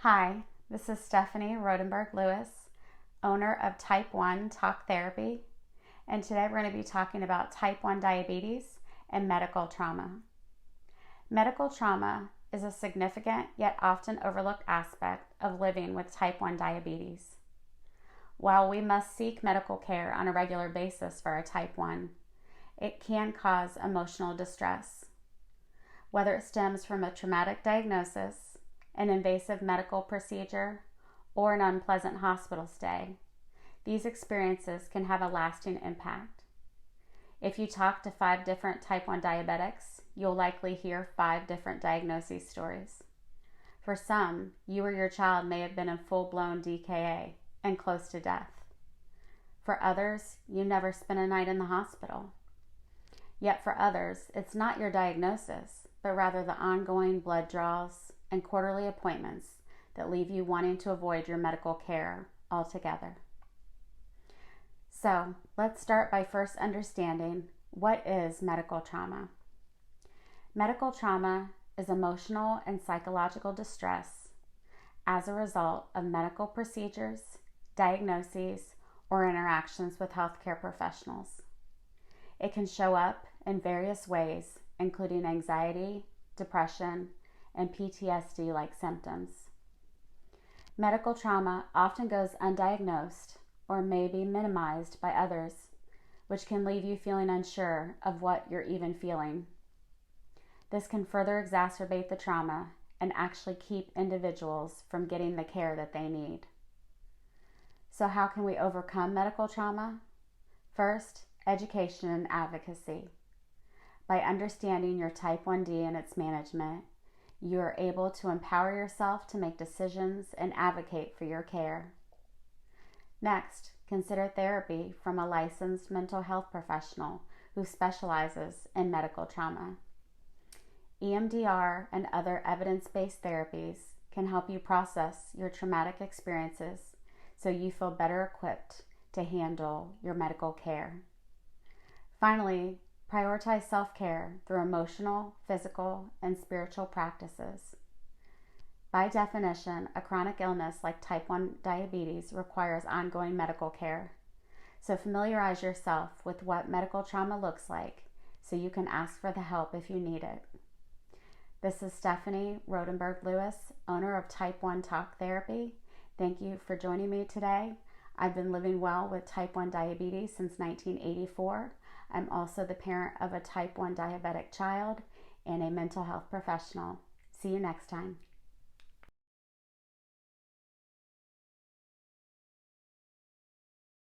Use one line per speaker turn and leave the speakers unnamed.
Hi, this is Stephanie Rodenberg-Lewis, owner of Type 1 Talk Therapy, and today we're going to be talking about type 1 diabetes and medical trauma. Medical trauma is a significant yet often overlooked aspect of living with type 1 diabetes. While we must seek medical care on a regular basis for a type 1, it can cause emotional distress. Whether it stems from a traumatic diagnosis, an invasive medical procedure, or an unpleasant hospital stay, these experiences can have a lasting impact. If you talk to 5 different type 1 diabetics, you'll likely hear 5 different diagnosis stories. For some, you or your child may have been in full-blown DKA and close to death. For others, you never spent a night in the hospital. Yet for others, it's not your diagnosis, but rather the ongoing blood draws and quarterly appointments that leave you wanting to avoid your medical care altogether. So, let's start by first understanding what is medical trauma. Medical trauma is emotional and psychological distress as a result of medical procedures, diagnoses, or interactions with healthcare professionals. It can show up in various ways, including anxiety, depression, and PTSD-like symptoms. Medical trauma often goes undiagnosed or may be minimized by others, which can leave you feeling unsure of what you're even feeling. This can further exacerbate the trauma and actually keep individuals from getting the care that they need. So how can we overcome medical trauma? First, education and advocacy. By understanding your type 1D and its management, you are able to empower yourself to make decisions and advocate for your care. Next, consider therapy from a licensed mental health professional who specializes in medical trauma. EMDR and other evidence-based therapies can help you process your traumatic experiences so you feel better equipped to handle your medical care. Finally, prioritize self-care through emotional, physical, and spiritual practices. By definition, a chronic illness like type 1 diabetes requires ongoing medical care. So familiarize yourself with what medical trauma looks like so you can ask for the help if you need it. This is Stephanie Rodenberg-Lewis, owner of Type 1 Talk Therapy. Thank you for joining me today. I've been living well with type 1 diabetes since 1984. I'm also the parent of a type 1 diabetic child and a mental health professional. See you next time.